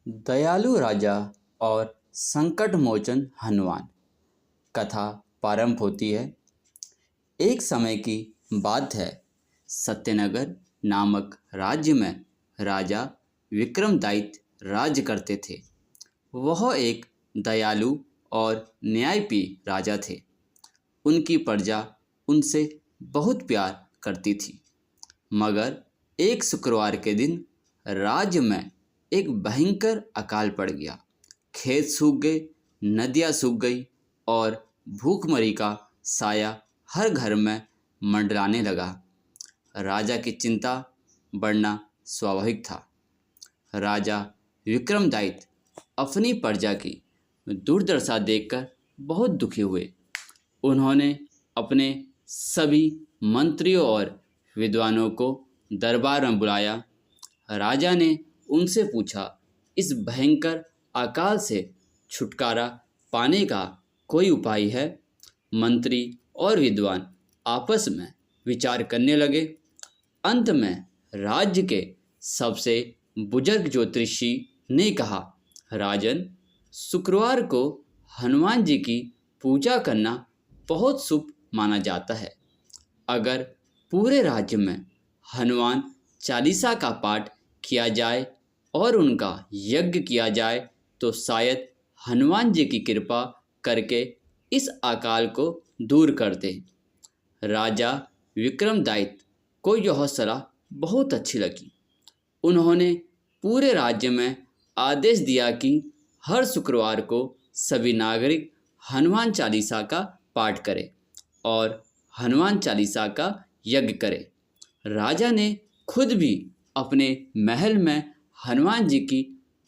दयालु राजा और संकट मोचन हनुमान। कथा प्रारंभ होती है। एक समय की बात है। सत्यनगर नामक राज्य में राजा विक्रमदायित्य राज्य करते थे। वह एक दयालु और न्यायप्रिय राजा थे। उनकी प्रजा उनसे बहुत प्यार करती थी। मगर एक शुक्रवार के दिन राज्य में एक भयंकर अकाल पड़ गया। खेत सूख गए, नदियाँ सूख गई और भूखमरी का साया हर घर में मंडराने लगा। राजा की चिंता बढ़ना स्वाभाविक था। राजा विक्रमदायित्य अपनी प्रजा की दुर्दशा देखकर बहुत दुखी हुए। उन्होंने अपने सभी मंत्रियों और विद्वानों को दरबार में बुलाया। राजा ने उनसे पूछा, इस भयंकर अकाल से छुटकारा पाने का कोई उपाय है? मंत्री और विद्वान आपस में विचार करने लगे। अंत में राज्य के सबसे बुजुर्ग ज्योतिषी ने कहा, राजन, शुक्रवार को हनुमान जी की पूजा करना बहुत शुभ माना जाता है। अगर पूरे राज्य में हनुमान चालीसा का पाठ किया जाए और उनका यज्ञ किया जाए तो शायद हनुमान जी की कृपा करके इस अकाल को दूर कर दे। राजा विक्रमदायित्य को यह सलाह बहुत अच्छी लगी। उन्होंने पूरे राज्य में आदेश दिया कि हर शुक्रवार को सभी नागरिक हनुमान चालीसा का पाठ करें और हनुमान चालीसा का यज्ञ करें। राजा ने खुद भी अपने महल में हनुमान जी की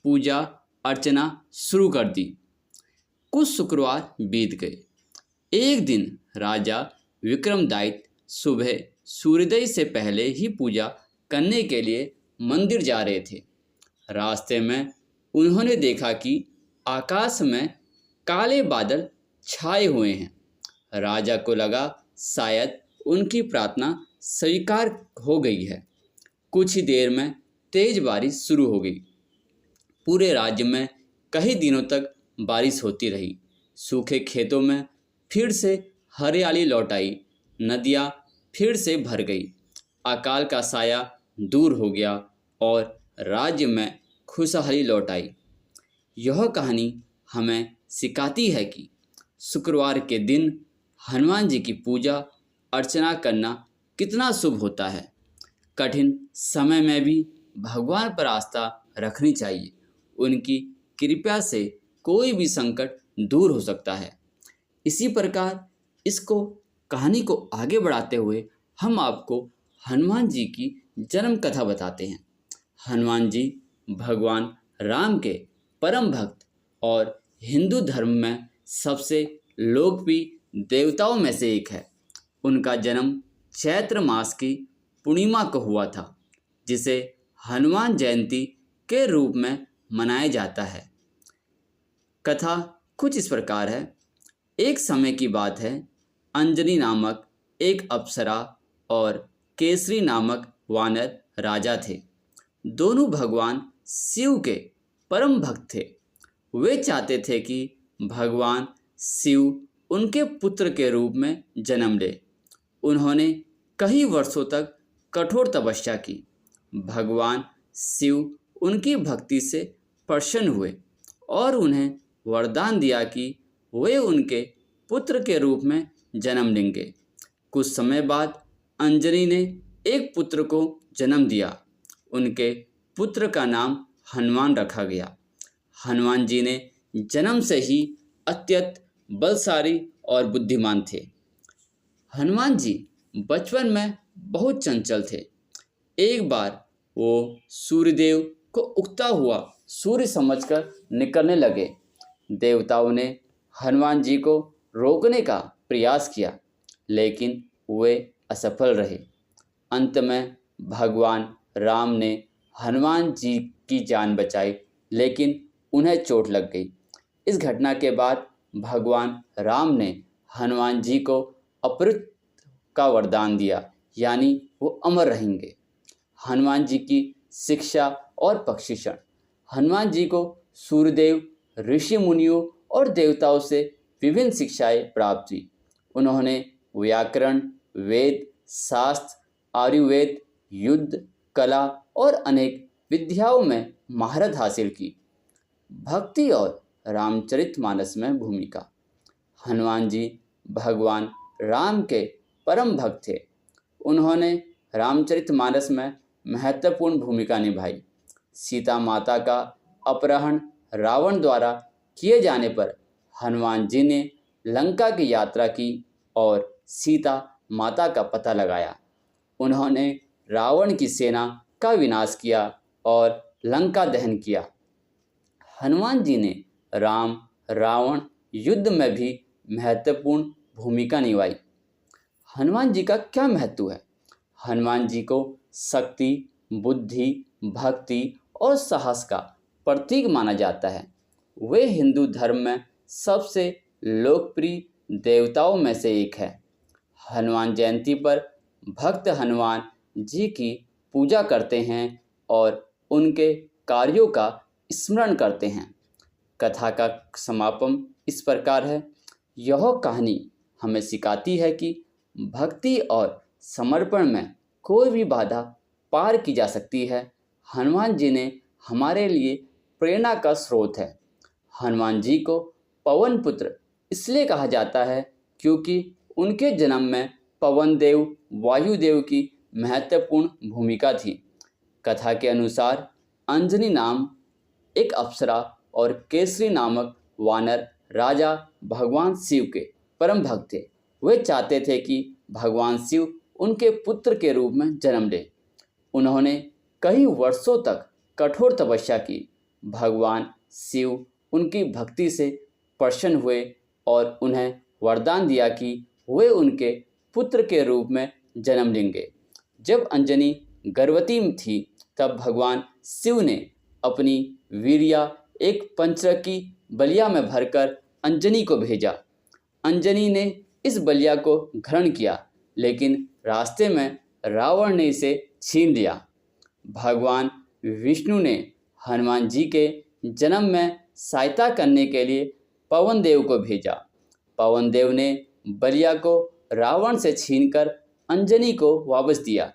पूजा अर्चना शुरू कर दी। कुछ शुक्रवार बीत गए। एक दिन राजा विक्रमदायित्य सुबह सूर्योदय से पहले ही पूजा करने के लिए मंदिर जा रहे थे। रास्ते में उन्होंने देखा कि आकाश में काले बादल छाए हुए हैं। राजा को लगा शायद उनकी प्रार्थना स्वीकार हो गई है। कुछ ही देर में तेज बारिश शुरू हो गई। पूरे राज्य में कई दिनों तक बारिश होती रही। सूखे खेतों में फिर से हरियाली लौट आई। नदियाँ फिर से भर गई। अकाल का साया दूर हो गया और राज्य में खुशहाली लौट आई। यह कहानी हमें सिखाती है कि शुक्रवार के दिन हनुमान जी की पूजा अर्चना करना कितना शुभ होता है। कठिन समय में भी भगवान पर आस्था रखनी चाहिए। उनकी कृपा से कोई भी संकट दूर हो सकता है। इसी प्रकार इसको कहानी को आगे बढ़ाते हुए हम आपको हनुमान जी की जन्म कथा बताते हैं। हनुमान जी भगवान राम के परम भक्त और हिंदू धर्म में सबसे लोकप्रिय देवताओं में से एक है। उनका जन्म चैत्र मास की पूर्णिमा को हुआ था, जिसे हनुमान जयंती के रूप में मनाया जाता है। कथा कुछ इस प्रकार है। एक समय की बात है। अंजनी नामक एक अप्सरा और केसरी नामक वानर राजा थे। दोनों भगवान शिव के परम भक्त थे। वे चाहते थे कि भगवान शिव उनके पुत्र के रूप में जन्म ले। उन्होंने कई वर्षों तक कठोर तपस्या की। भगवान शिव उनकी भक्ति से प्रसन्न हुए और उन्हें वरदान दिया कि वे उनके पुत्र के रूप में जन्म लेंगे। कुछ समय बाद अंजनी ने एक पुत्र को जन्म दिया। उनके पुत्र का नाम हनुमान रखा गया। हनुमान जी ने जन्म से ही अत्यंत बलशाली और बुद्धिमान थे। हनुमान जी बचपन में बहुत चंचल थे। एक बार वो सूर्यदेव को उगता हुआ सूर्य समझकर निकलने लगे। देवताओं ने हनुमान जी को रोकने का प्रयास किया, लेकिन वे असफल रहे। अंत में भगवान राम ने हनुमान जी की जान बचाई, लेकिन उन्हें चोट लग गई। इस घटना के बाद भगवान राम ने हनुमान जी को अमृत का वरदान दिया, यानी वो अमर रहेंगे। हनुमान जी की शिक्षा और प्रशिक्षण। हनुमान जी को सूर्यदेव, ऋषि मुनियों और देवताओं से विभिन्न शिक्षाएं प्राप्त हुई। उन्होंने व्याकरण, वेद, शास्त्र, आयुर्वेद, युद्ध, कला और अनेक विद्याओं में महारत हासिल की। भक्ति और रामचरितमानस में भूमिका। हनुमान जी भगवान राम के परम भक्त थे। उन्होंने रामचरितमानस में महत्वपूर्ण भूमिका निभाई। सीता माता का अपहरण रावण द्वारा किए जाने पर हनुमान जी ने लंका की यात्रा की और सीता माता का पता लगाया। उन्होंने रावण की सेना का विनाश किया और लंका दहन किया। हनुमान जी ने राम रावण युद्ध में भी महत्वपूर्ण भूमिका निभाई। हनुमान जी का क्या महत्व है? हनुमान जी को शक्ति, बुद्धि, भक्ति और साहस का प्रतीक माना जाता है। वे हिंदू धर्म में सबसे लोकप्रिय देवताओं में से एक है। हनुमान जयंती पर भक्त हनुमान जी की पूजा करते हैं और उनके कार्यों का स्मरण करते हैं। कथा का समापन इस प्रकार है। यह कहानी हमें सिखाती है कि भक्ति और समर्पण में कोई भी बाधा पार की जा सकती है। हनुमान जी ने हमारे लिए प्रेरणा का स्रोत है। हनुमान जी को पवन पुत्र इसलिए कहा जाता है क्योंकि उनके जन्म में पवन देव, वायुदेव की महत्वपूर्ण भूमिका थी। कथा के अनुसार अंजनी नाम एक अप्सरा और केसरी नामक वानर राजा भगवान शिव के परम भक्त थे। वे चाहते थे कि भगवान शिव उनके पुत्र के रूप में जन्म ले। उन्होंने कई वर्षों तक कठोर तपस्या की। भगवान शिव उनकी भक्ति से प्रसन्न हुए और उन्हें वरदान दिया कि वे उनके पुत्र के रूप में जन्म लेंगे। जब अंजनी गर्भवती थी तब भगवान शिव ने अपनी वीर्या एक पंचरकी बलिया में भरकर अंजनी को भेजा। अंजनी ने इस बलिया को ग्रहण किया, लेकिन रास्ते में रावण ने इसे छीन लिया। भगवान विष्णु ने हनुमान जी के जन्म में सहायता करने के लिए पवन देव को भेजा। पवन देव ने बलिया को रावण से छीनकर अंजनी को वापस दिया।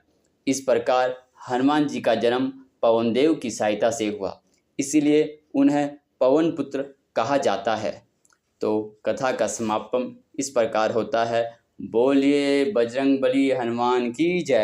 इस प्रकार हनुमान जी का जन्म पवन देव की सहायता से हुआ, इसीलिए उन्हें पवन पुत्र कहा जाता है। तो कथा का समापन इस प्रकार होता है। बोलिए बजरंगबली हनुमान की जय।